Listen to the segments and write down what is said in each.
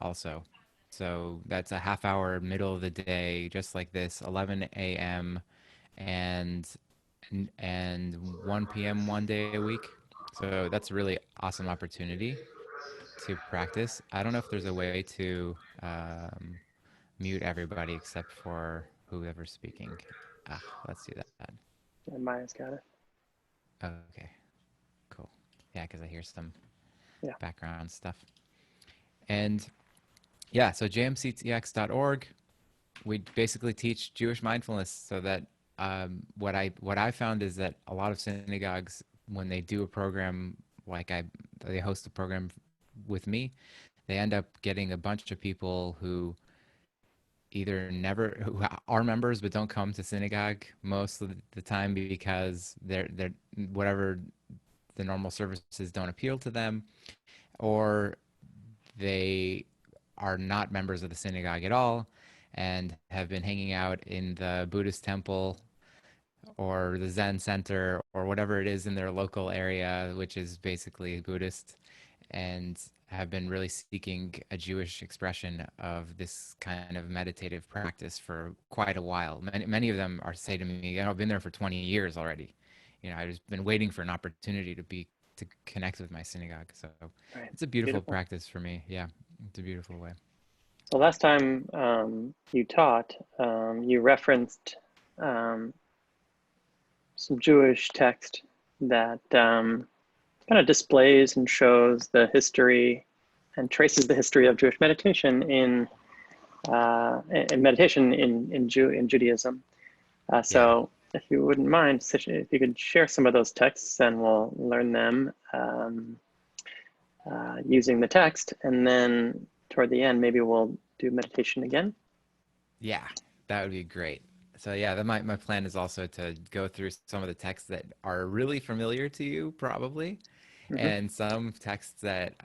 also. So that's a half hour middle of the day, just like this, 11 a.m. and and 1 p.m. one day a week. So that's a really awesome opportunity to practice. I don't know if there's a way to mute everybody except for whoever's speaking. Ah, let's do that. Yeah, Maya's got it. Okay, cool. Yeah, because I hear some Yeah. background stuff. And yeah, so jmctx.org, we basically teach Jewish mindfulness so that what I found is that a lot of synagogues, when they do a program like they host a program with me, they end up getting a bunch of people who either never who are members but don't come to synagogue most of the time because they're whatever the normal services don't appeal to them, or they are not members of the synagogue at all and have been hanging out in the Buddhist temple or the Zen center or whatever it is in their local area, which is basically Buddhist, and have been really seeking a Jewish expression of this kind of meditative practice for quite a while. Many of them are say to me, I've been there for 20 years already. I've just been waiting for an opportunity to connect with my synagogue. So Right. it's a beautiful Beautiful. practice for me. Yeah, it's a beautiful way. So last time you taught, you referenced um, some Jewish text that kind of displays and shows the history and traces the history of Jewish meditation in meditation in Judaism. Yeah. So if you wouldn't mind, if you could share some of those texts, then we'll learn them using the text, and then toward the end, maybe we'll do meditation again. Yeah, that would be great. So yeah, my plan is also to go through some of the texts that are really familiar to you, probably, Mm-hmm. and some texts that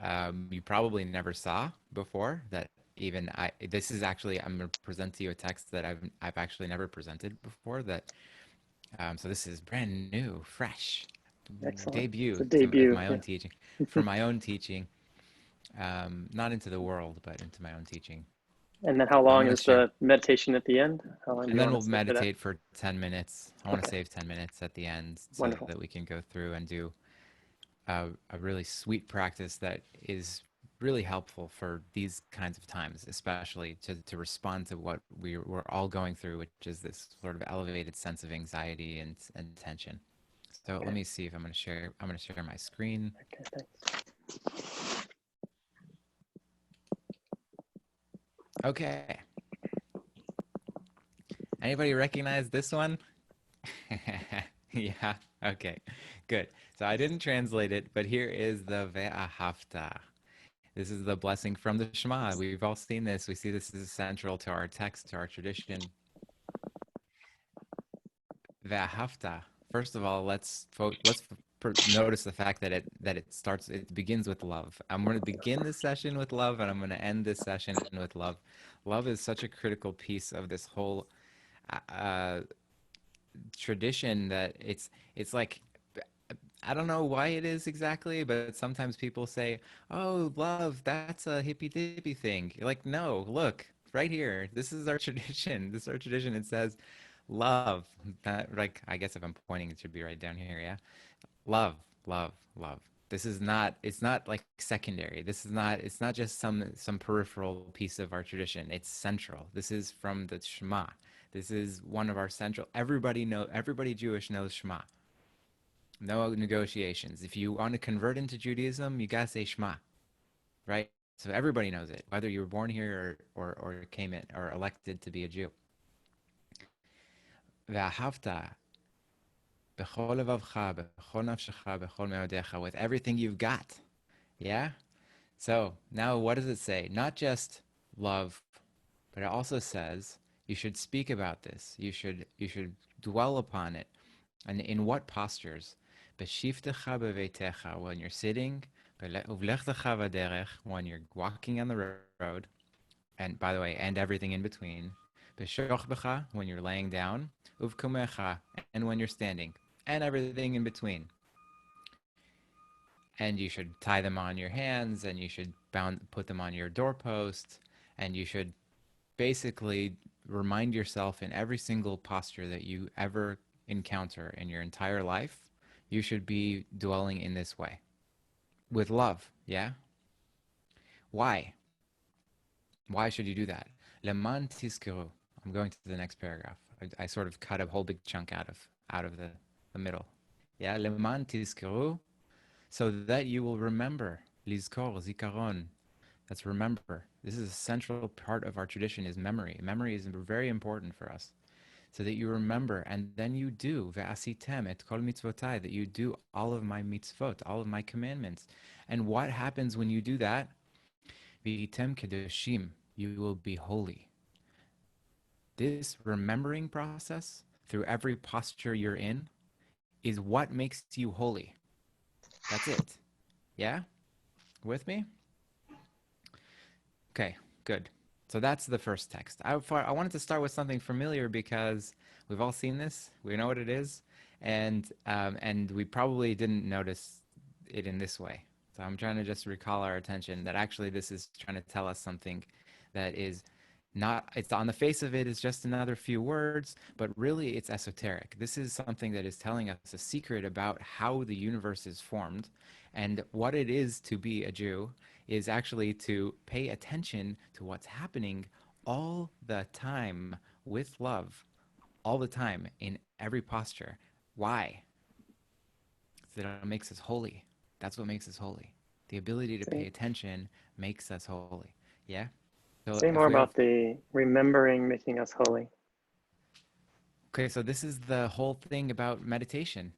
you probably never saw before. That even I, this is actually I'm going to present to you a text that I've actually never presented before. So this is brand new, fresh, Excellent. It's debut a of debut. my Yeah. own teaching, for my own teaching, not into the world, but into my own teaching. And then how So I'm long going to is share. the meditation at the end? How long do And you then want we'll to save for that? meditate for 10 minutes. I want to Okay. save 10 minutes at the end so Wonderful. that we can go through and do a really sweet practice that is really helpful for these kinds of times, especially to respond to what we're all going through, which is this sort of elevated sense of anxiety and tension. So let Okay. me see if I'm going to share my screen. Okay. Thanks. Okay. Anybody recognize this one? Yeah. Okay. Good. So I didn't translate it, but here is the Ve'ahavta. This is the blessing from the Shema. We've all seen this. We see this as central to our text, to our tradition. Ve'ahavta. First of all, notice the fact that it begins with love. I'm going to begin this session with love, and I'm going to end this session with love. Love is such a critical piece of this whole uh, tradition that it's like I don't know why it is exactly, but sometimes people say, "Oh, love, that's a hippy dippy thing." You're like, no, look, right here. This is our tradition. This is our tradition. It says, "Love." That, like, I guess if I'm pointing, it should be right down here. Yeah, love, love, love. This is not. It's not like secondary. This is not. It's not just some peripheral piece of our tradition. It's central. This is from the Shema. This is one of our central. Everybody Jewish knows Shema. No negotiations. If you want to convert into Judaism, you gotta say Shema, right? So everybody knows it, whether you were born here or came in or elected to be a Jew. Ve'ahavta b'chol levavcha, b'chol nafshecha, b'chol meodecha, with everything you've got. Yeah? So now what does it say? Not just love, but it also says you should speak about this. You should dwell upon it. And in what postures? B'shivtecha beveitecha, when you're sitting, uvlechtecha v'derech, when you're walking on the road, and by the way, and everything in between. B'shochbecha, when you're laying down, uvkumecha, and when you're standing, and everything in between. and you should tie them on your hands, and you should put them on your doorpost, and you should basically remind yourself in every single posture that you ever encounter in your entire life, you should be dwelling in this way with love. Yeah? Why? Why should you do that? Leman tizkeru. I'm going to the next paragraph. I sort of cut a whole big chunk out of the middle. Yeah, leman tizkeru, so that you will remember. Lizkor, zikaron. That's remember. This is a central part of our tradition is memory. Memory is very important for us. So that you remember, and then you do ve'asitem et kol mitzvotai, that you do all of my mitzvot, all of my commandments. And what happens when you do that? V'item kedoshim, you will be holy. This remembering process through every posture you're in is what makes you holy. That's it. Yeah? With me? Okay, good. So that's the first text. I wanted to start with something familiar because we've all seen this. We know what it is, and we probably didn't notice it in this way. So I'm trying to just recall our attention that actually this is trying to tell us something that is not. It's on the face of it is just another few words, but really it's esoteric. This is something that is telling us a secret about how the universe is formed, and what it is to be a Jew is actually to pay attention to what's happening all the time with love, all the time in every posture. Why? So that it makes us holy. That's what makes us holy. The ability to pay Say, attention makes us holy. Yeah? So say if more we have, about the remembering making us holy. okay, so this is the whole thing about meditation.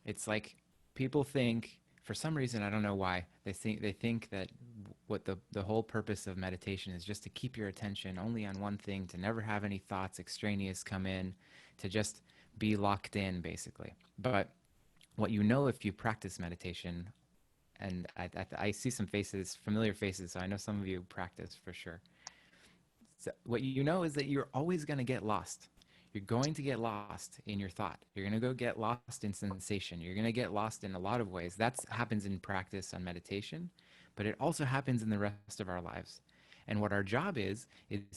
It's like people think, for some reason, I don't know why, they think that what the whole purpose of meditation is just to keep your attention only on one thing, to never have any thoughts extraneous come in, to just be locked in, basically. But what you know if you practice meditation, and I see some faces, familiar faces, so I know some of you practice for sure. So what you know is that you're always going to get lost. You're going to get lost in your thought. You're going to go get lost in sensation. You're going to get lost in a lot of ways. That happens in practice on meditation, but it also happens in the rest of our lives. And what our job is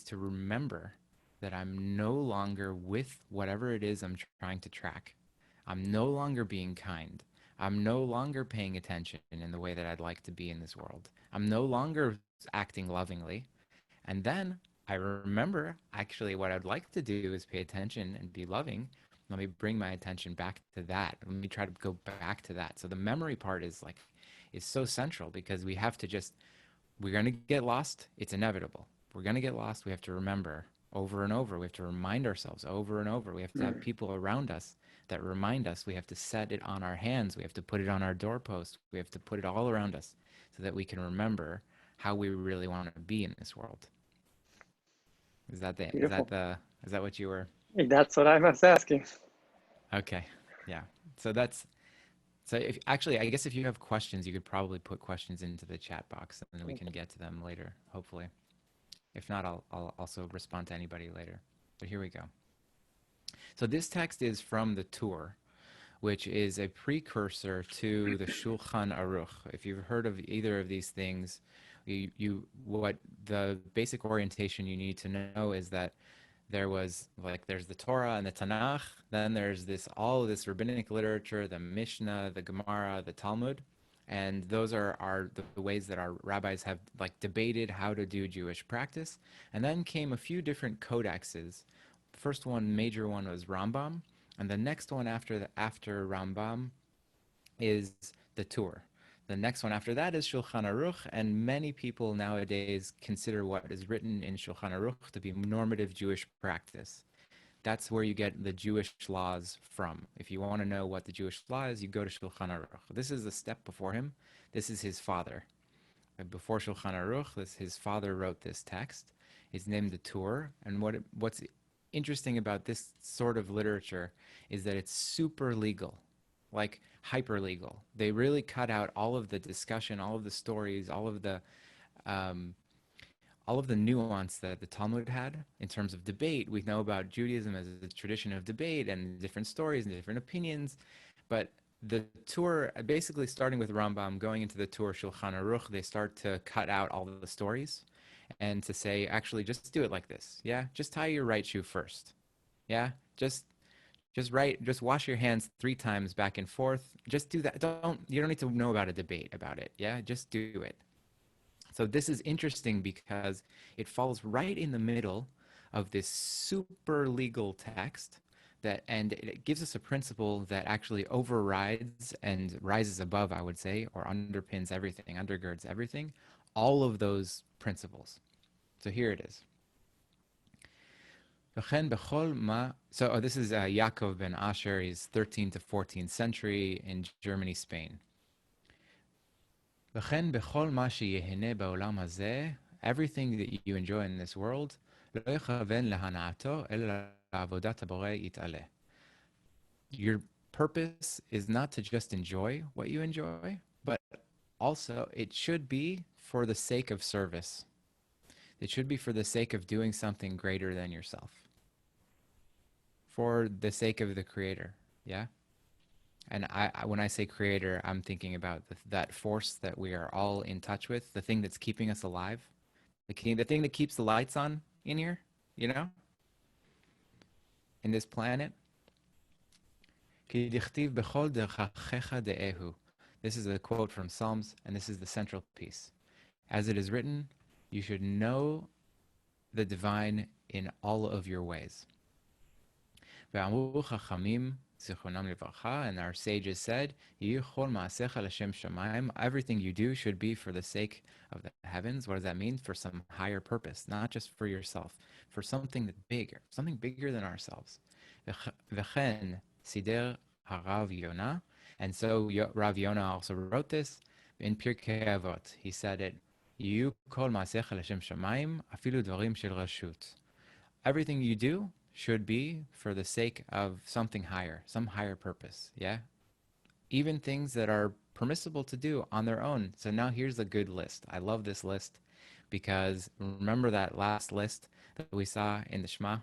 to remember that I'm no longer with whatever it is I'm trying to track. I'm no longer being kind. I'm no longer paying attention in the way that I'd like to be in this world. I'm no longer acting lovingly. And then I remember actually what I'd like to do is pay attention and be loving. Let me bring my attention back to that. Let me try to go back to that. So the memory part is so central because we have to just we're going to get lost. It's inevitable. We're going to get lost. We have to remember over and over. We have to remind ourselves over and over. We have to have Mm. people around us that remind us. We have to set it on our hands. We have to put it on our doorpost. We have to put it all around us so that we can remember how we really want to be in this world. Is that the is that Beautiful. the is that what you were? That's what I was asking. Okay. Yeah. So that's so if actually I guess if you have questions, you could probably put questions into the chat box and then we can get to them later, hopefully. If not, I'll also respond to anybody later. But here we go. So this text is from the Torah, which is a precursor to the Shulchan Aruch. If you've heard of either of these things, what the basic orientation you need to know is that there's the Torah and the Tanakh, then there's all of this rabbinic literature, the Mishnah, the Gemara, the Talmud, and those are the ways that our rabbis have like debated how to do Jewish practice. And then came a few different codexes. The first one, major one, was Rambam, and the next one after Rambam is the Torah. The next one after that is Shulchan Aruch, and many people nowadays consider what is written in Shulchan Aruch to be normative Jewish practice. That's where you get the Jewish laws from. If you want to know what the Jewish law is, you go to Shulchan Aruch. This is a step before him. This is his father. Before Shulchan Aruch, his father wrote this text. It's named the Torah, and what's interesting about this sort of literature is that it's super legal, like hyper legal. They really cut out all of the discussion, all of the stories, um, all of the nuance that the Talmud had in terms of debate. We know about Judaism as a tradition of debate and different stories and different opinions, but the tour, basically starting with Rambam, going into the tour Shulchan Aruch, they start to cut out all the stories and to say, actually, just do it like this. Yeah, just tie your right shoe first. Yeah, just wash your hands 3 times back and forth. Just do that. You don't need to know about a debate about it. Yeah, just do it. So this is interesting because it falls right in the middle of this super legal text that, and it gives us a principle that actually overrides and rises above, I would say, or underpins everything, undergirds everything, all of those principles. So here it is. So this is Yaakov ben Asher. He's 13th to 14th century in Germany, Spain. וכן בכל מה שיהנה בעולם הזה, everything that you enjoy in this world, לא יכוון להנאתו, אלא לעבודת הבורא יתעלה. Your purpose is not to just enjoy what you enjoy, but also it should be for the sake of service. It should be for the sake of doing something greater than yourself. For the sake of the creator, yeah? And when I say creator, I'm thinking about that force that we are all in touch with, the thing that's keeping us alive, the thing that keeps the lights on in here, you know, in this planet. This is a quote from Psalms, and this is the central piece. As it is written, you should know the divine in all of your ways. And our sages said, everything you do should be for the sake of the heavens. What does that mean? For some higher purpose, not just for yourself, for something something bigger than ourselves. And so Rav Yonah also wrote this in Pirkei Avot. He said it, everything you do should be for the sake of something higher, some higher purpose, yeah? Even things that are permissible to do on their own. So now here's a good list. I love this list because remember that last list that we saw in the Shema?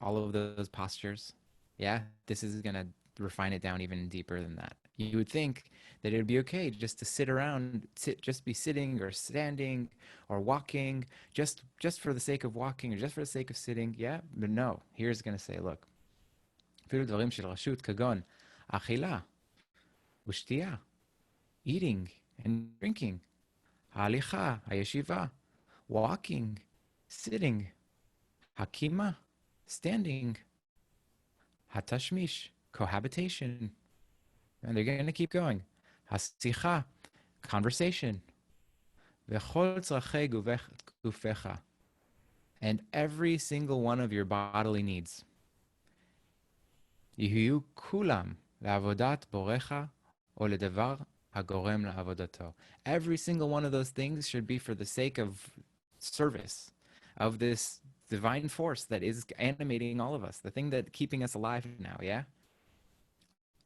All of those postures? Yeah, this is going to refine it down even deeper than that. You would think that it would be okay just to sit around, just be sitting or standing or walking, just for the sake of walking or just for the sake of sitting. Yeah, but no. Here's going to say, look, אפילו דברים של רשות כגון אכילה ושתייה, eating and drinking, ההליכה, הישיבה, walking, sitting, הקימה, standing, התשמיש, cohabitation. And they're going to keep going. השיחה, conversation. וכל צרכי גופך. And every single one of your bodily needs. יהיו כולם לעבודת בורך או לדבר הגורם לעבודתו. Every single one of those things should be for the sake of service, of this divine force that is animating all of us, the thing that keeping us alive now, yeah?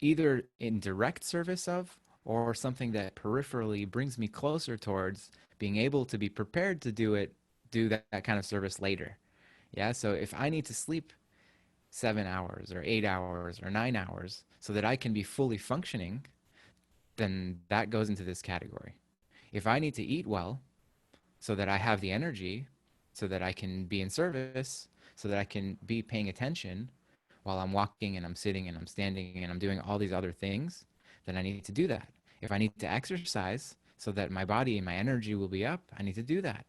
Either in direct service of, or something that peripherally brings me closer towards being able to be prepared to do that kind of service later. Yeah, so if I need to sleep 7 hours or 8 hours or 9 hours so that I can be fully functioning, then that goes into this category. If I need to eat well so that I have the energy, so that I can be in service, so that I can be paying attention while I'm walking and I'm sitting and I'm standing and I'm doing all these other things, then I need to do that. If I need to exercise so that my body and my energy will be up, I need to do that.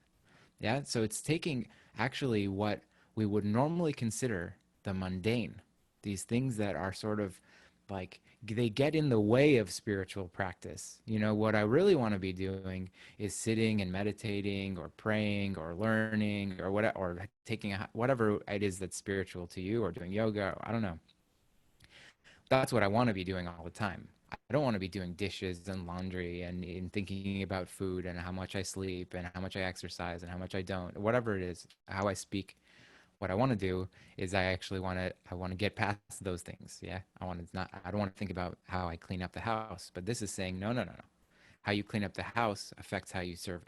Yeah, so it's taking actually what we would normally consider the mundane, these things that are sort of like they get in the way of spiritual practice. You know, what I really want to be doing is sitting and meditating or praying or learning or whatever, or taking whatever it is that's spiritual to you, or doing yoga, or I don't know. That's what I want to be doing all the time. I don't want to be doing dishes and laundry and thinking about food and how much I sleep and how much I exercise and how much I don't, whatever it is, how I speak. What I want to do is I want to get past those things. Yeah. I don't want to think about how I clean up the house, but this is saying, no. How you clean up the house affects how you serve.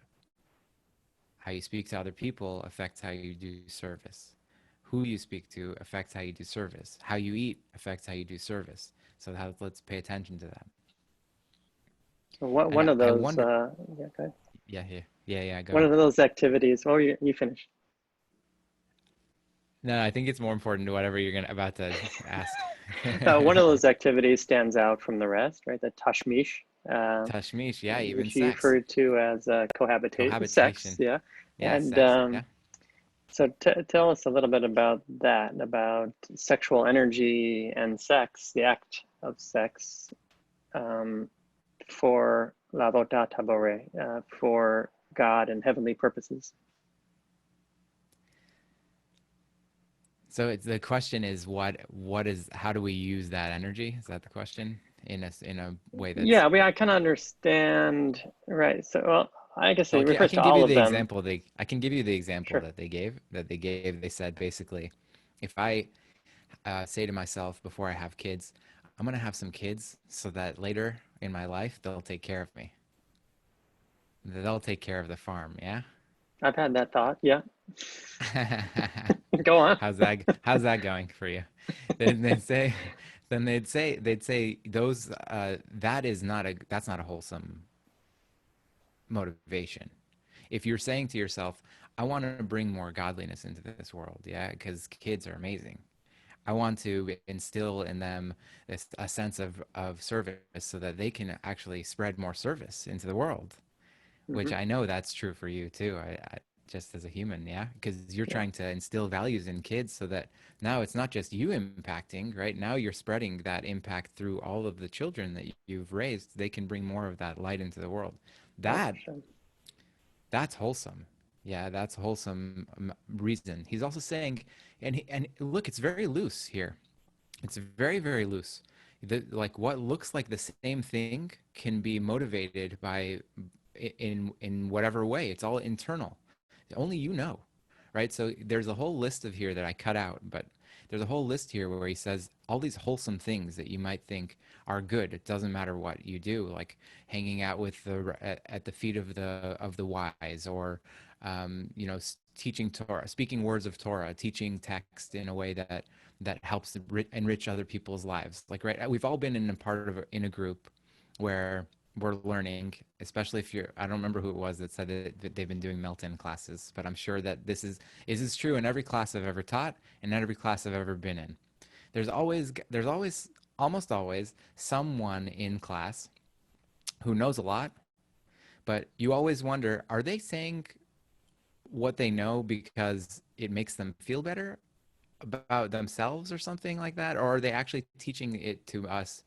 How you speak to other people affects how you do service. Who you speak to affects how you do service. How you eat affects how you do service. So let's pay attention to that. So And one of I those, wonder, yeah, go ahead. yeah, go One ahead. of those activities. Oh, you finished. No, I think it's more important to whatever you're gonna about to ask. One of those activities stands out from the rest, right? The tashmish, Tashmish, yeah, even which you sex, referred to as cohabitate, sex, cohabitation, yeah. yeah, And sex, yeah. so tell us a little bit about that, about sexual energy and sex, the act of sex, um, for Lavota Tabore, for God and heavenly purposes. So the question is what is how do we use that energy? Is that the question in a way that's Yeah, I kind of understand, right? So, well, I guess well, it I refers can to give all you of the them. example they I can give you the example Sure. that they gave. They said basically, if I say to myself before I have kids, I'm gonna have some kids so that later in my life they'll take care of me. They'll take care of the farm. Yeah. I've had that thought. Yeah. Go on. How's that going for you? Then they'd say, they'd say those that's not a wholesome motivation. If you're saying to yourself, I want to bring more godliness into this world, yeah, because kids are amazing. I want to instill in them a sense of service so that they can actually spread more service into the world, which Hmm. I know that's true for you too. Just as a human, yeah, because you're Yeah. trying to instill values in kids so that now it's not just you impacting, right? Now you're spreading that impact through all of the children that you've raised. They can bring more of that light into the world. Oh, for That sure. that's wholesome. Yeah, that's wholesome reason. He's also saying, and look, it's very loose here. It's very loose. Like what looks like the same thing can be motivated by in whatever way. It's all internal. Only you know, right? So there's a whole list of here that I cut out, but there's a whole list here where he says all these wholesome things that you might think are good. It doesn't matter what you do, like hanging out with at the feet of the wise, or you know, teaching Torah, speaking words of Torah, teaching text in a way that helps to enrich other people's lives. Like, right, we've all been in a part of in a group where we're learning, especially if you're, I don't remember who it was that said that they've been doing melt-in classes, but I'm sure that this is true in every class I've ever taught and every class I've ever been in. There's always, almost always someone in class who knows a lot, but you always wonder, are they saying what they know because it makes them feel better about themselves or something like that? Or are they actually teaching it to us,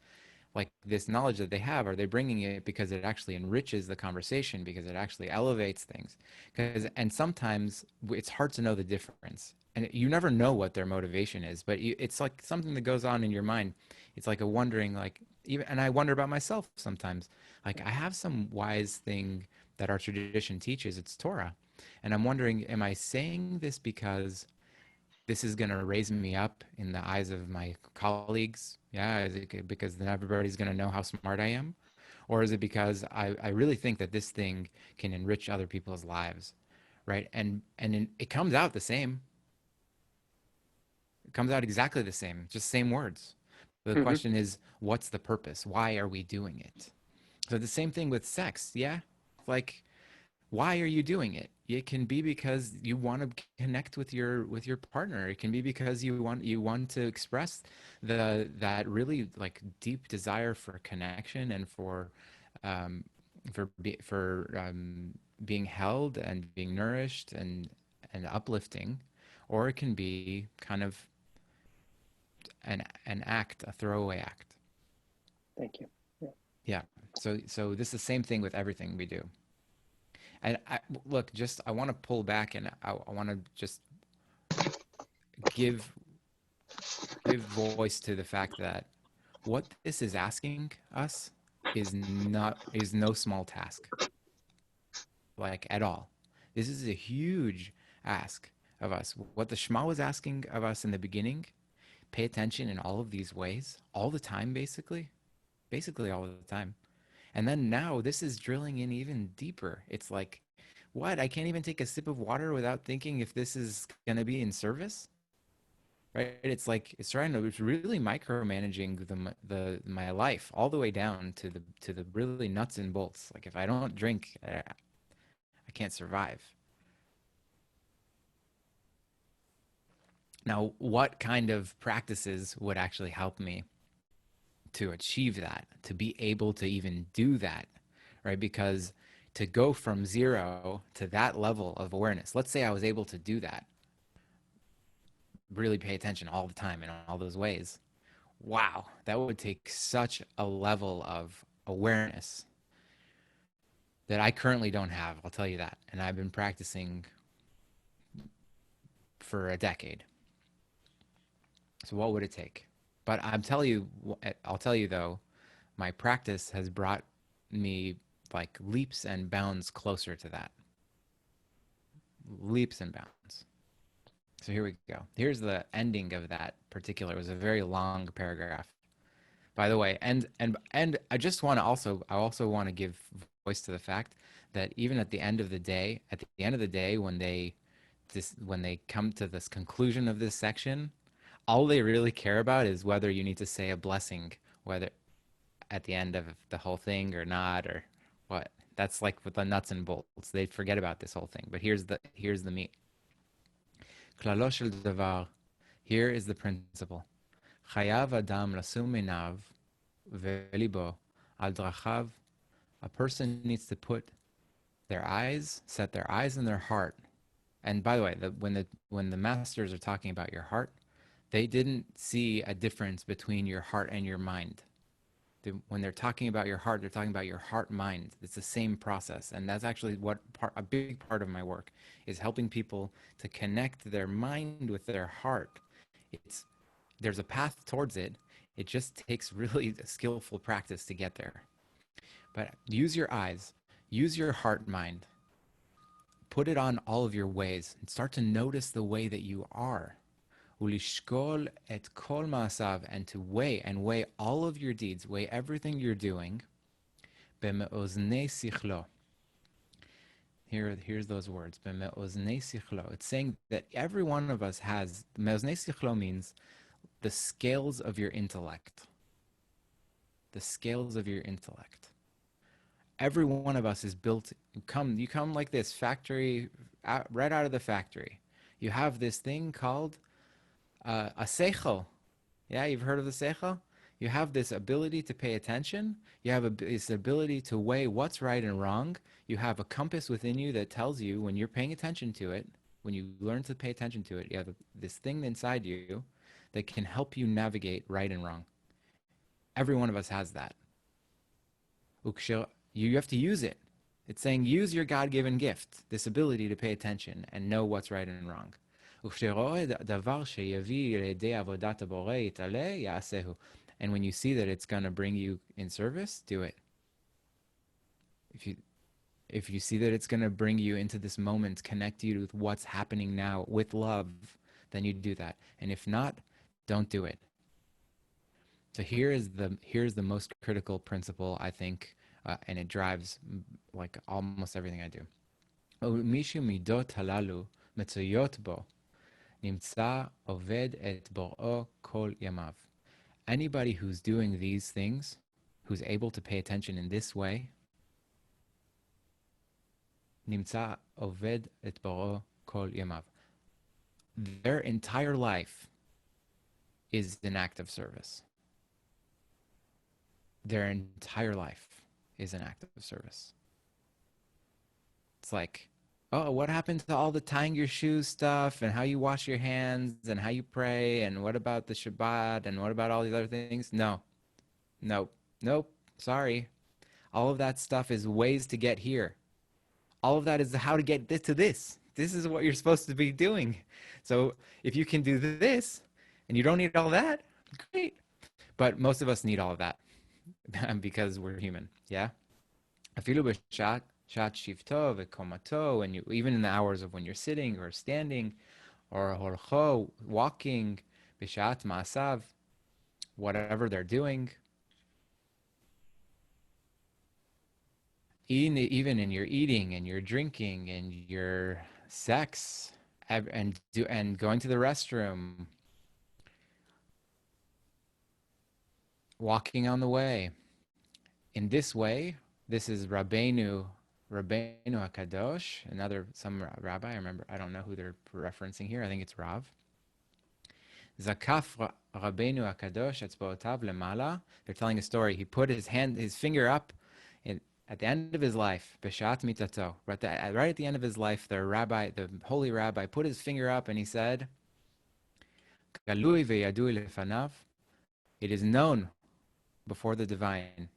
like this knowledge that they have? Are they bringing it because it actually enriches the conversation, because it actually elevates things? Because and sometimes it's hard to know the difference, and you never know what their motivation is, but it's like something that goes on in your mind. It's like a wondering, like, even, and I wonder about myself sometimes. Like, I have some wise thing that our tradition teaches, it's Torah, and I'm wondering, am I saying this because this is going to raise me up in the eyes of my colleagues? Yeah, is it because then everybody's going to know how smart I am? Or is it because I really think that this thing can enrich other people's lives, right? It comes out the same. It comes out exactly the same, just same words. But the Hmm. question is, what's the purpose? Why are we doing it? So the same thing with sex, yeah? Like, why are you doing it? It can be because you want to connect with your partner. It can be because you want to express the that really like deep desire for connection and um, for being held and being nourished and uplifting, or it can be kind of an act, a throwaway act. Thank you. Yeah. Yeah. So this is the same thing with everything we do. And look, just I want to pull back and I want to just give give voice to the fact that what this is asking us is no small task, like at all. This is a huge ask of us. What the Shema was asking of us in the beginning, pay attention in all of these ways, all the time, basically all the time. And then now this is drilling in even deeper. It's like, what? I can't even take a sip of water without thinking if this is going to be in service? right? It's really micromanaging the my life all the way down to the really nuts and bolts. Like if I don't drink, I can't survive. Now, what kind of practices would actually help me to achieve that, to be able to even do that, right? Because to go from zero to that level of awareness, let's say I was able to do that, really pay attention all the time in all those ways. Wow, that would take such a level of awareness that I currently don't have. I'll tell you that. And I've been practicing for a decade. So what would it take? But I'll tell you though, my practice has brought me like leaps and bounds closer to that. Leaps and bounds. So here we go. Here's the ending of that particular. It was a very long paragraph, by the way. And I also want to give voice to the fact that even at the end of the day, when they come to this conclusion of this section, all they really care about is whether you need to say a blessing, whether at the end of the whole thing or not, or what. That's like with the nuts and bolts. They forget about this whole thing. But here's the meat. Klalo shel davar. Here is the principle. Chayav adam lasum minav velibo al drachav. A person needs to set their eyes and their heart. And by the way, when the masters are talking about your heart, they didn't see a difference between your heart and your mind. When they're talking about your heart, they're talking about your heart mind. It's the same process, and that's actually a big part of my work is helping people to connect their mind with their heart. It's There's a path towards it. It just takes really skillful practice to get there. But use your eyes, use your heart mind, put it on all of your ways, and start to notice the way that you are. Ulishkol et kol maasav, and to weigh all of your deeds, weigh everything you're doing. Bemeoznei sichlo. Here's those words. Bemeoznei sichlo. It's saying that every one of us has. Meoznei sichlo means the scales of your intellect. The scales of your intellect. Every one of us is built. You come like this factory, right out of the factory. You have this thing called a seichel. Yeah, you've heard of the seichel? You have this ability to pay attention. You have this ability to weigh what's right and wrong. You have a compass within you that tells you when you're paying attention to it, when you learn to pay attention to it, you have this thing inside you that can help you navigate right and wrong. Every one of us has that. You have to use it. It's saying use your God-given gift, this ability to pay attention and know what's right and wrong. And when you see that it's going to bring you in service, do it. If you if you see that it's going to bring you into this moment, connect you with what's happening now with love, then you do that. And if not, don't do it. So here's the most critical principle, I think, and it drives like almost everything I do. Mishu midot halalu מצויות בו, נמצא עובד את בוראו כל ימיו. Anybody who's doing these things, who's able to pay attention in this way, נמצא עובד את בוראו כל ימיו. Their entire life is an act of service. Their entire life is an act of service. It's like, oh, what happened to all the tying your shoes stuff and how you wash your hands and how you pray and what about the Shabbat and what about all these other things? No, nope, sorry. All of that stuff is ways to get here. All of that is how to get this to this. This is what you're supposed to be doing. So if you can do this and you don't need all that, great. But most of us need all of that because we're human, yeah? Afilu b'shat shivto v'komato, and even in the hours of when you're sitting or standing, or horcho, walking, b'shat ma'asav, whatever they're doing, even in your eating and your drinking and your sex and going to the restroom, walking on the way. In this way, this is Rabbeinu Hakadosh, some rabbi. I remember. I don't know who they're referencing here. I think it's Rav. Zakaf Rabbeinu Hakadosh etzba'otav lemala. They're telling a story. He put his finger up, at the end of his life, b'shat mitato. Right at the end of his life, the holy rabbi, put his finger up and he said, "Galui ve'yadui lefanav." It is known before the divine.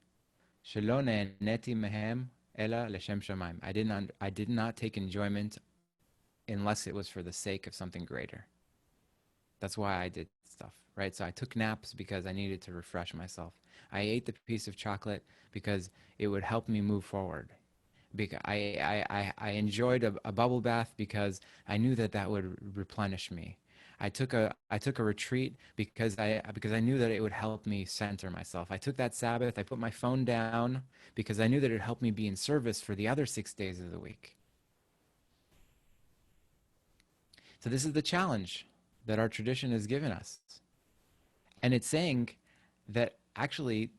Shelo ne'neti mehem ela l'shem shamayim. I did not take enjoyment unless it was for the sake of something greater. That's why I did stuff, right? So I took naps because I needed to refresh myself. I ate the piece of chocolate because it would help me move forward. Because I enjoyed a bubble bath because I knew that would replenish me. I took a retreat because I knew that it would help me center myself. I took that Sabbath. I put my phone down because I knew that it would help me be in service for the other 6 days of the week. So this is the challenge that our tradition has given us, and it's saying that actually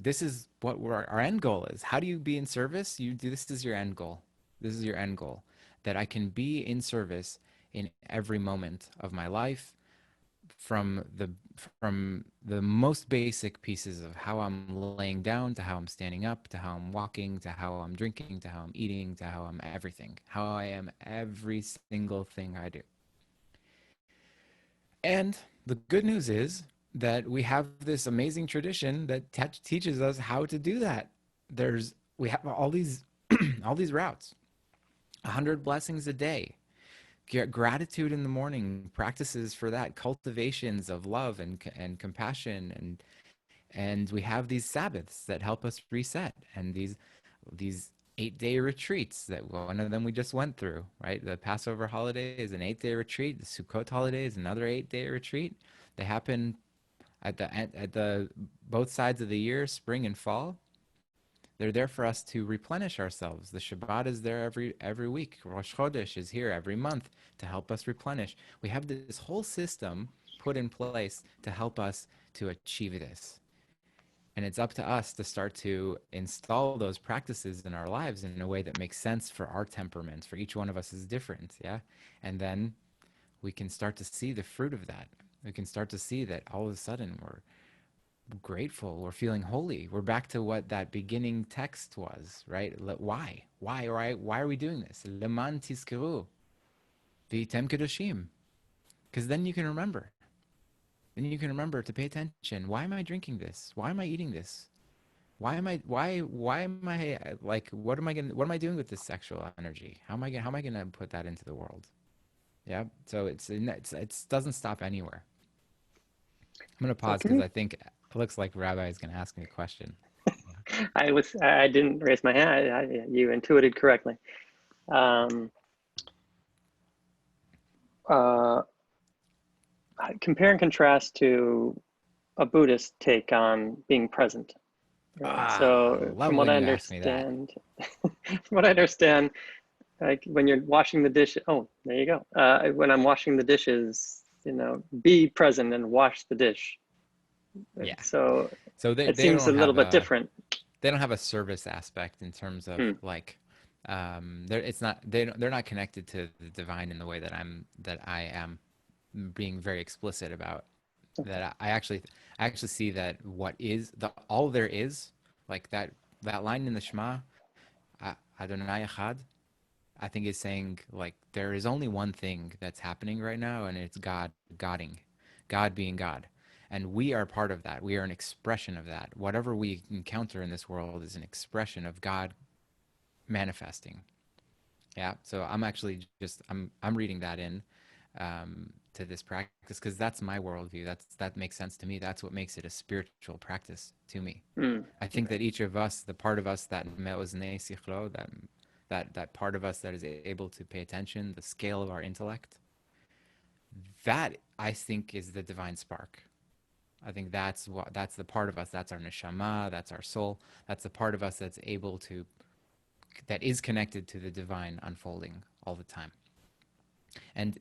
this is what our end goal is. How do you be in service? This is your end goal. This is your end goal. That I can be in service in every moment of my life, from the most basic pieces of how I'm laying down to how I'm standing up to how I'm walking to how I'm drinking to how I'm eating to how I'm everything. How I am every single thing I do. And the good news is that we have this amazing tradition that teaches us how to do that. We have all these all these routes, 100 blessings a day, gratitude in the morning, practices for that, cultivations of love and compassion, and we have these Sabbaths that help us reset, and these 8-day retreats that one of them we just went through, right? The Passover holiday is an 8-day retreat. The Sukkot holiday is another 8-day retreat. They happen at the both sides of the year, spring and fall. They're there for us to replenish ourselves. The Shabbat is there every week. Rosh Chodesh is here every month to help us replenish. We have this whole system put in place to help us to achieve this. And it's up to us to start to install those practices in our lives in a way that makes sense for our temperaments. For each one of us is different, yeah? And then we can start to see the fruit of that. We can start to see that all of a sudden we're grateful, we're feeling holy. We're back to what that beginning text was, right? Why? Why are we doing this? Leman tizkeru v'yitem kedoshim. Because then you can remember. Then you can remember to pay attention. Why am I drinking this? Why am I eating this? Why am I like, what am I doing with this sexual energy? How am I gonna put that into the world? Yeah. So it doesn't stop anywhere. I'm gonna So pause can because you? I think it looks like Rabbi is gonna ask me a question. I didn't raise my hand. You intuited correctly. Um, uh, Compare and contrast to a Buddhist take on being present. Right. So, from Love what when I you ask me that. understand, from what I understand, like when you're washing the dish, oh, there you go. When I'm washing the dishes, be present and wash the dish. Yeah. So So it seems a little bit different. they don't have a service aspect in terms of Hmm. like they're not connected to the divine in the way that I am being very explicit about. Okay. That I actually see that what is the all there is, like that line in the Shema, Adonai Echad, I think is saying like there is only one thing that's happening right now, and it's God being God. And we are part of that. We are an expression of that. Whatever we encounter in this world is an expression of God manifesting. Yeah. So I'm actually I'm reading that in to this practice because that's my worldview. That makes sense to me. That's what makes it a spiritual practice to me. Hmm. I think Right. that each of us, the part of us that me'oznei sichlo, that part of us that is able to pay attention, the scale of our intellect, that I think is the divine spark. I think that's the part of us, that's our neshama, that's our soul, that's the part of us that is connected to the divine unfolding all the time. And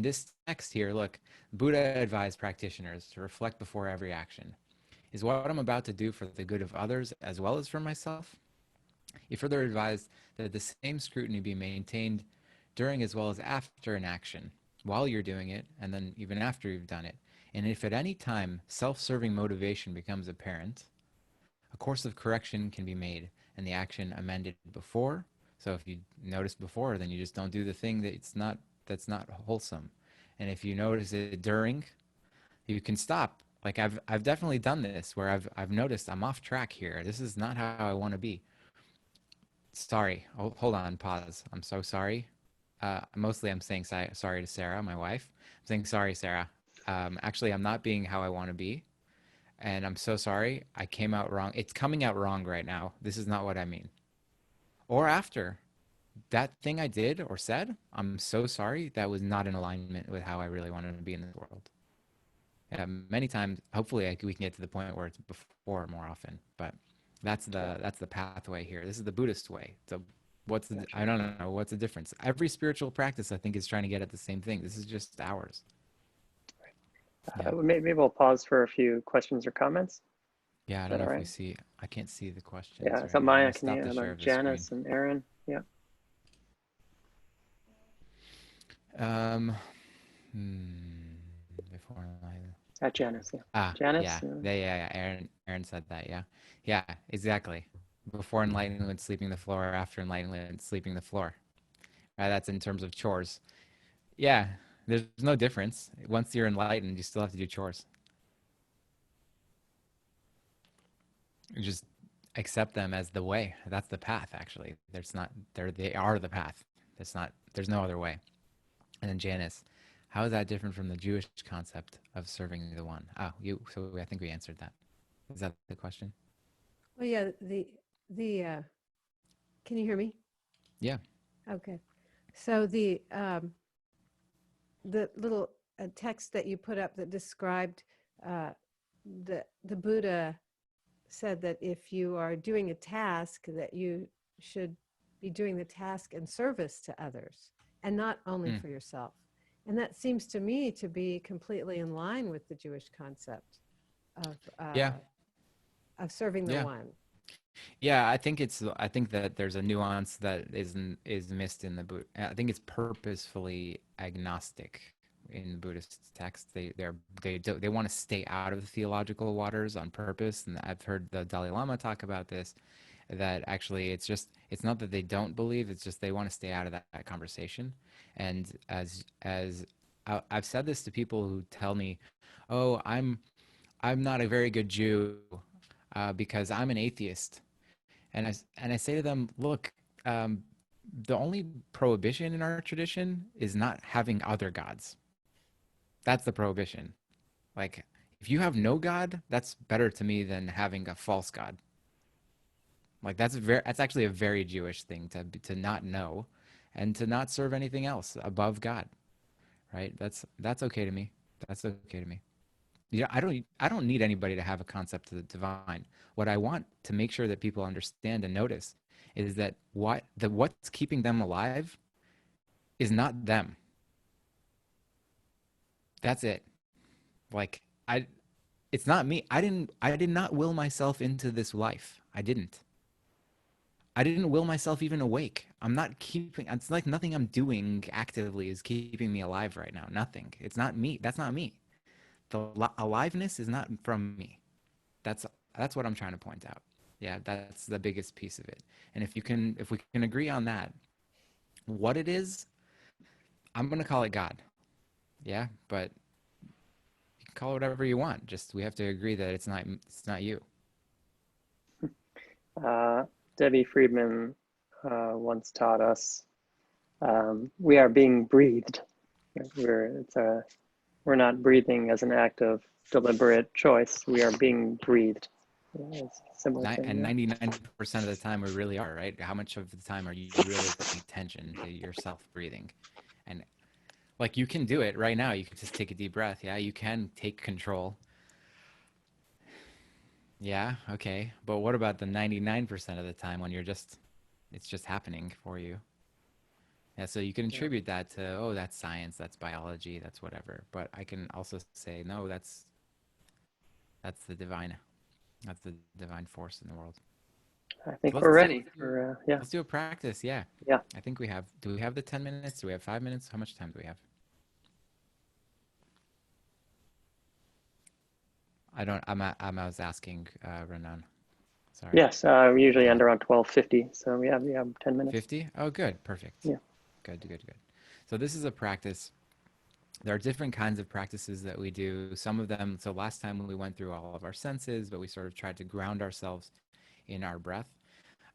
this text here, look, Buddha advised practitioners to reflect before every action. Is what I'm about to do for the good of others as well as for myself? He further advised that the same scrutiny be maintained during as well as after an action, while you're doing it, and then even after you've done it. And if at any time self-serving motivation becomes apparent, a course of correction can be made and the action amended before. So if you notice before, then you just don't do the thing that's not wholesome. And if you notice it during, you can stop. Like I've definitely done this where I've noticed I'm off track here. This is not how I want to be. Sorry. Oh, hold on. Pause. I'm so sorry. Mostly I'm saying sorry to Sarah, my wife. I'm saying sorry, Sarah. Actually, I'm not being how I want to be, and I'm so sorry. I came out wrong. It's coming out wrong right now. This is not what I mean. Or after that thing I did or said, I'm so sorry. That was not in alignment with how I really wanted to be in this world. Yeah, many times, hopefully, we can get to the point where it's before more often. But Okay, that's the pathway here. This is the Buddhist way. So I gotcha. don't know what's the difference. Every spiritual practice, I think, is trying to get at the same thing. This is just ours. Yeah, Maybe we'll pause for a few questions or comments. Is yeah. I don't that know all if we right? see. I can't see the questions Yeah, is right that now. I'm Maya? gonna Can you, stop the share of the screen. Janice and Aaron? Yeah, Um, hmm, before enlightenment. Janice, yeah. Ah, Janice? yeah, yeah. Aaron said that. Yeah, yeah, exactly. Before enlightenment, sleeping the floor. After enlightenment, sleeping the floor. Right? That's in terms of chores. Yeah, there's no difference. Once you're enlightened, you still have to do chores. You just accept them as the way. That's the path. Actually, there's not. They are the path. There's not. There's no other way. And then Janice, how is that different from the Jewish concept of serving the one? Oh, you. So I think we answered that. Is that the question? Well, yeah, the can you hear me? Yeah. Okay. So the little text that you put up that described uh, the Buddha said that if you are doing a task, that you should be doing the task in service to others and not only Mm. for yourself. And that seems to me to be completely in line with the Jewish concept of Yeah. uh, of serving the Yeah. one. Yeah. I think it's. I think that there's a nuance that is missed in the Buddha. I think it's purposefully agnostic in the Buddhist text. They want to stay out of the theological waters on purpose, and I've heard the Dalai Lama talk about this. That actually it's not that they don't believe, it's just they want to stay out of that conversation. And as I've said this to people who tell me, oh, I'm not a very good Jew because I'm an atheist. And I say to them, look, um, the only prohibition in our tradition is not having other gods. That's the prohibition. Like, if you have no god, that's better to me than having a false god. Like that's actually a very Jewish thing to not know and to not serve anything else above God, right? That's okay to me. That's okay to me. Yeah, I don't need anybody to have a concept of the divine. What I want to make sure that people understand and notice is that what's keeping them alive is not them. That's it. Like I it's not me. I did not will myself into this life. I didn't. I didn't will myself even awake. I'm not keeping, it's like nothing I'm doing actively is keeping me alive right now. Nothing. It's not me. That's not me. The aliveness is not from me. That's that's what I'm trying to point out. Yeah, that's the biggest piece of it. And if we can agree on that, what it is, I'm going to call it God. Yeah, but you can call it whatever you want. Just we have to agree that it's not you. Uh, Debbie Friedman once taught us we are being breathed. We're not breathing as an act of deliberate choice. We are being breathed. Yeah, it's a similar thing. And Yeah. 99% of the time we really are, right? How much of the time are you really paying attention to yourself breathing? And like you can do it right now. You can just take a deep breath. Yeah, you can take control. Yeah, okay. But what about the 99% of the time when it's just happening for you? Yeah, so you can Yeah. attribute that to, oh, that's science, that's biology, that's whatever. But I can also say, no, that's the divine. That's the divine force in the world. I So think let's we're do ready for, yeah. let's do a practice. Yeah. Yeah. I think we have. Do we have the 10 minutes? Do we have 5 minutes? How much time do we have? I don't. I was asking Renan. Sorry. Yes, we usually end Todd. around 12:50, so we have 10 minutes. 50? Oh, good. Perfect. Yeah. Good. Good. Good. So this is a practice. There are different kinds of practices that we do. Some of them. So last time we went through all of our senses, but we sort of tried to ground ourselves in our breath.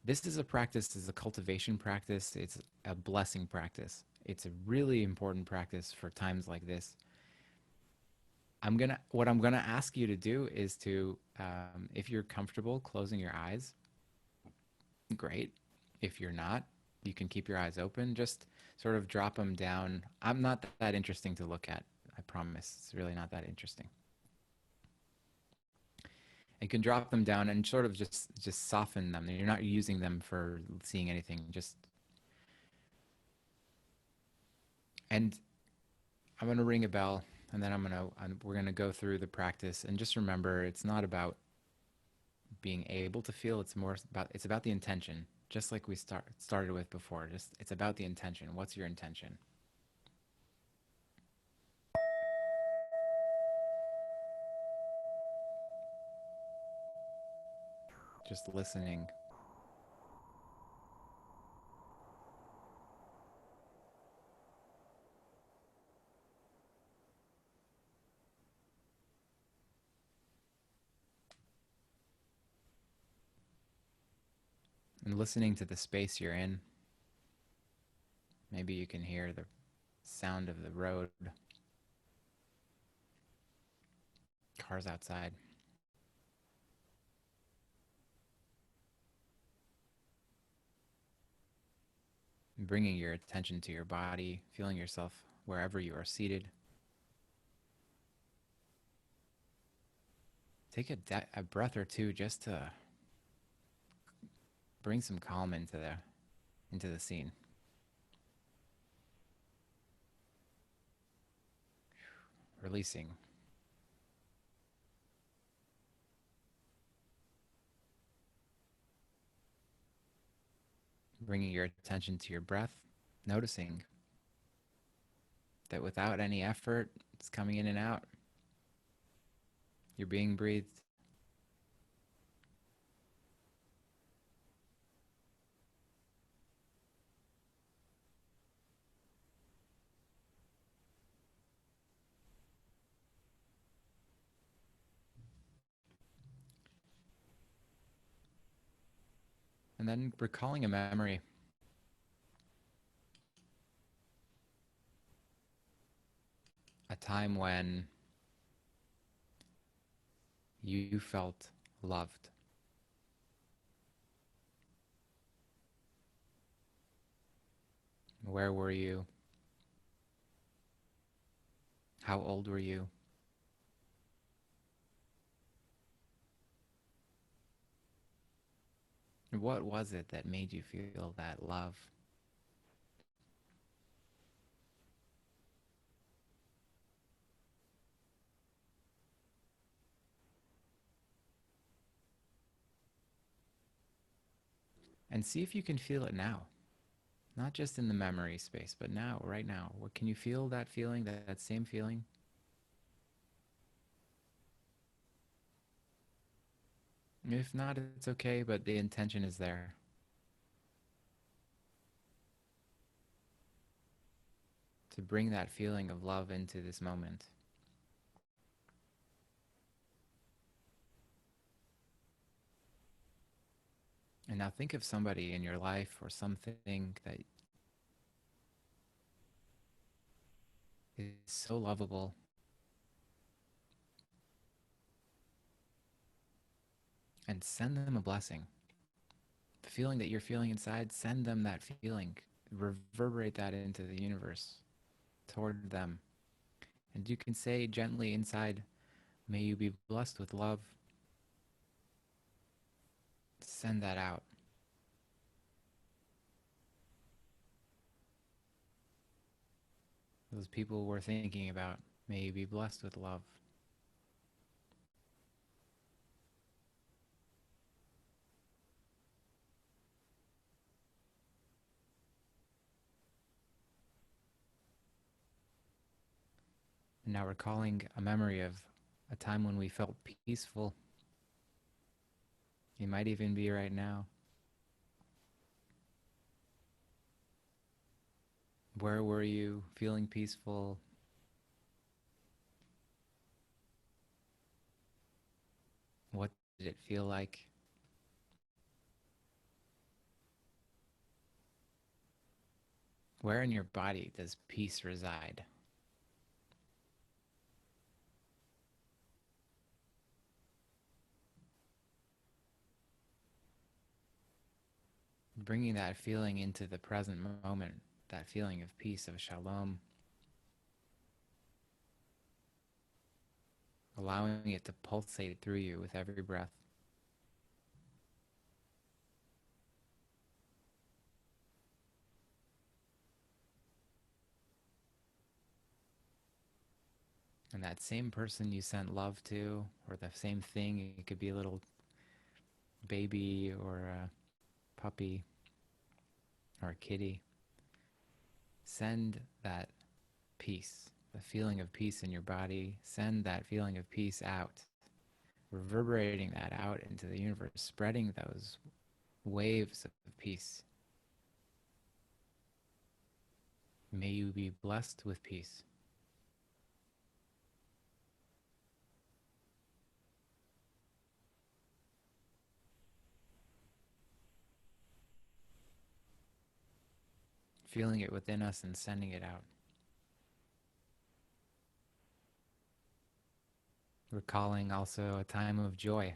This is a practice. This is a cultivation practice. It's a blessing practice. It's a really important practice for times like this. What I'm gonna ask you to do is to, if you're comfortable closing your eyes, great. If you're not, you can keep your eyes open. Just sort of drop them down. I'm not that interesting to look at. I promise. It's really not that interesting. You can drop them down and sort of just soften them. You're not using them for seeing anything. Just and I'm gonna ring a bell, and then we're gonna go through the practice. And just remember, it's not about being able to feel. It's about the intention. Just like we started with before. Just it's about the intention. What's your intention? Just listening. And listening to the space you're in. Maybe you can hear the sound of the road, cars outside. Bringing your attention to your body, feeling yourself wherever you are seated. Take a breath or two just to bring some calm into the scene. Releasing. Bringing your attention to your breath, noticing that without any effort, it's coming in and out. You're being breathed. And then recalling a memory, a time when you felt loved. Where were you? How old were you? What was it that made you feel that love? And see if you can feel it now. Not just in the memory space, but now, right now. What can you feel that feeling, that same feeling? If not, it's okay, but the intention is there. To bring that feeling of love into this moment. And now think of somebody in your life or something that is so lovable. And send them a blessing. The feeling that you're feeling inside, send them that feeling. Reverberate that into the universe toward them. And you can say gently inside, may you be blessed with love. Send that out. Those people we're thinking about, may you be blessed with love. And now recalling a memory of a time when we felt peaceful. It might even be right now. Where were you feeling peaceful? What did it feel like? Where in your body does peace reside? Bringing that feeling into the present moment, that feeling of peace, of shalom, allowing it to pulsate through you with every breath. And that same person you sent love to, or the same thing, it could be a little baby or a puppy or a kitty, send that peace, the feeling of peace in your body, send that feeling of peace out, reverberating that out into the universe, spreading those waves of peace. May you be blessed with peace. Feeling it within us and sending it out. Recalling also a time of joy.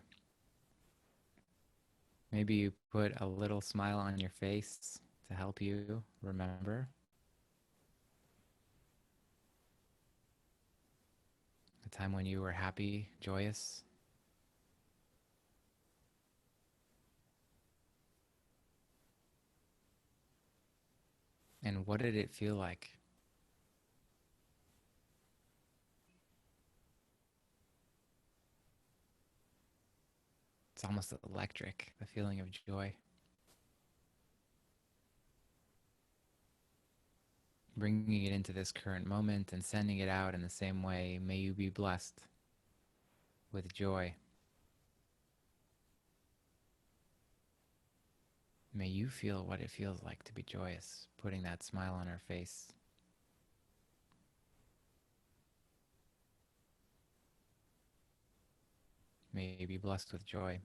Maybe you put a little smile on your face to help you remember a time when you were happy, joyous. And what did it feel like? It's almost electric, the feeling of joy. Bringing it into this current moment and sending it out in the same way. May you be blessed with joy. May you feel what it feels like to be joyous, putting that smile on our face. May you be blessed with joy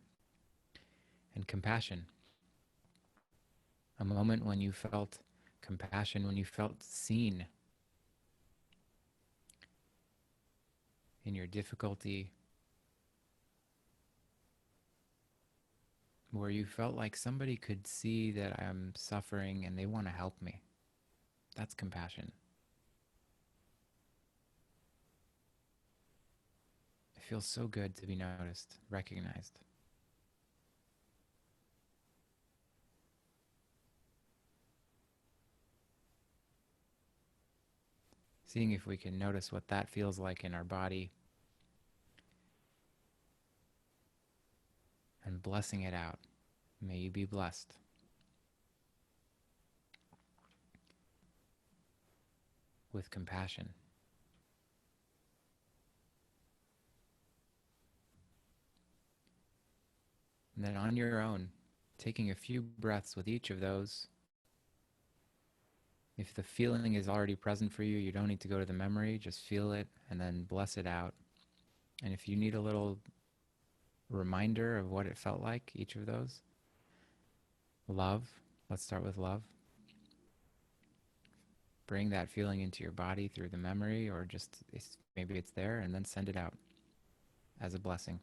and compassion. A moment when you felt compassion, when you felt seen in your difficulty, where you felt like somebody could see that I'm suffering and they want to help me. That's compassion. It feels so good to be noticed, recognized. Seeing if we can notice what that feels like in our body and blessing it out. May you be blessed. With compassion. And then on your own, taking a few breaths with each of those. If the feeling is already present for you, you don't need to go to the memory, just feel it and then bless it out. And if you need a little reminder of what it felt like, each of those, love, let's start with love. Bring that feeling into your body through the memory, or just maybe it's there, and then send it out as a blessing.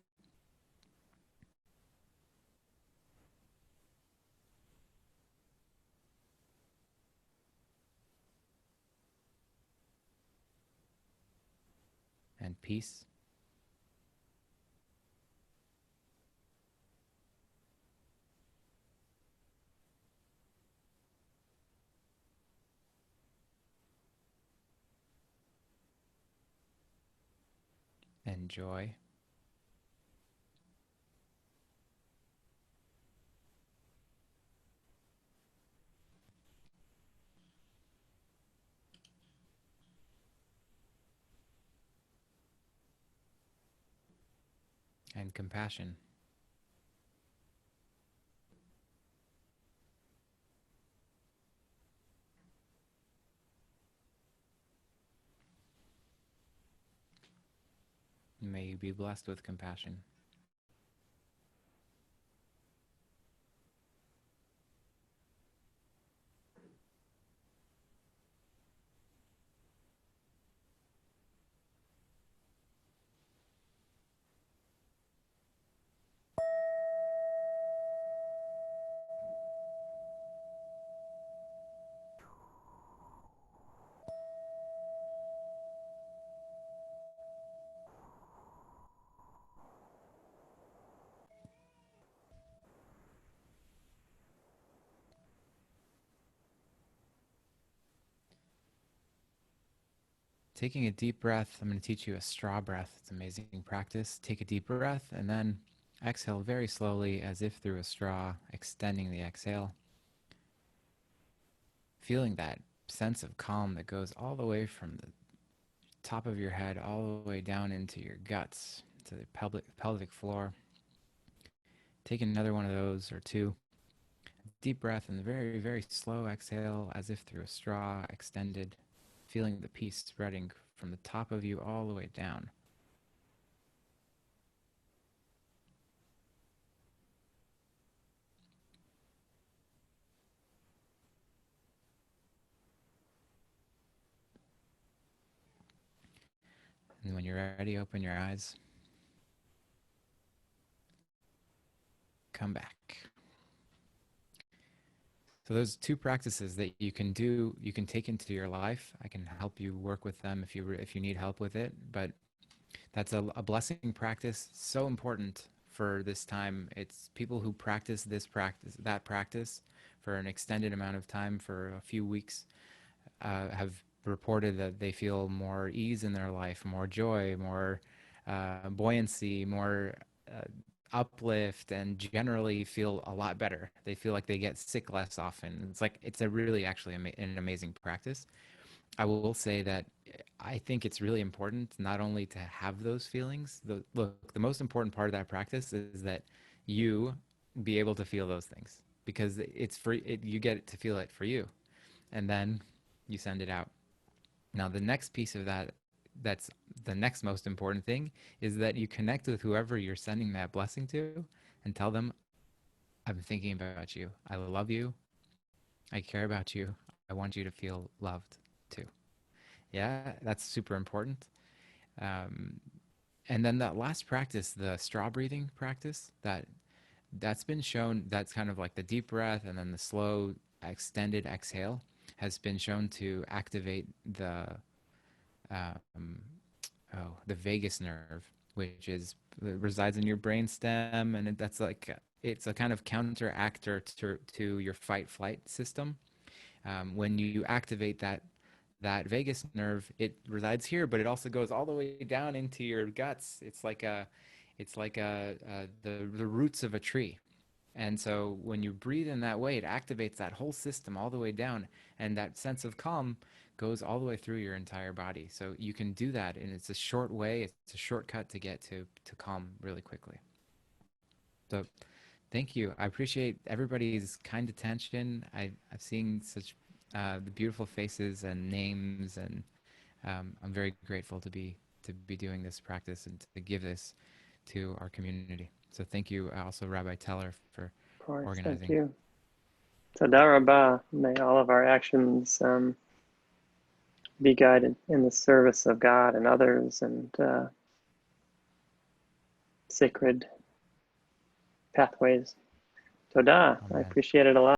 And peace. And joy. and compassion. May you be blessed with compassion. Taking a deep breath, I'm going to teach you a straw breath. It's amazing practice. Take a deep breath and then exhale very slowly as if through a straw, extending the exhale. Feeling that sense of calm that goes all the way from the top of your head all the way down into your guts, to the pelvic floor. Take another one of those or two. Deep breath and very, very slow exhale as if through a straw, extended, feeling the peace spreading from the top of you all the way down. And when you're ready, open your eyes. Come back. So those two practices that you can do, you can take into your life. I can help you work with them if you need help with it. But that's a blessing practice, so important for this time. It's people who practice this practice, that practice, for an extended amount of time, for a few weeks, have reported that they feel more ease in their life, more joy, more buoyancy, more uplift, and generally feel a lot better. They feel like they get sick less often. It's a really actually an amazing practice. I will say that I think it's really important not only to have those feelings. Look, the most important part of that practice is that you be able to feel those things, because it's for it, you get to feel it for you, and then you send it out. Now, the next piece of that, that's the next most important thing, is that you connect with whoever you're sending that blessing to and tell them, I've been thinking about you. I love you. I care about you. I want you to feel loved too. Yeah, that's super important. Um, and then that last practice, the straw breathing practice, that's been shown, that's kind of like the deep breath and then the slow extended exhale, has been shown to activate um, the vagus nerve, which resides in your brain stem, and that's like it's a kind of counteractor to your fight flight system. When you activate that vagus nerve, it resides here, but it also goes all the way down into your guts. It's like the roots of a tree. And so when you breathe in that way, it activates that whole system all the way down, and that sense of calm goes all the way through your entire body. So you can do that, and it's a short way, it's a shortcut to get to calm really quickly. So thank you. I appreciate everybody's kind attention. I've seen such the beautiful faces and names, and I'm very grateful to be doing this practice and to give this to our community. So thank you also, Rabbi Teller, for Of course, thank organizing. you. Todah Rabbah. May all of our actions be guided in the service of God and others, and sacred pathways. Todah. I Amen. appreciate it a lot.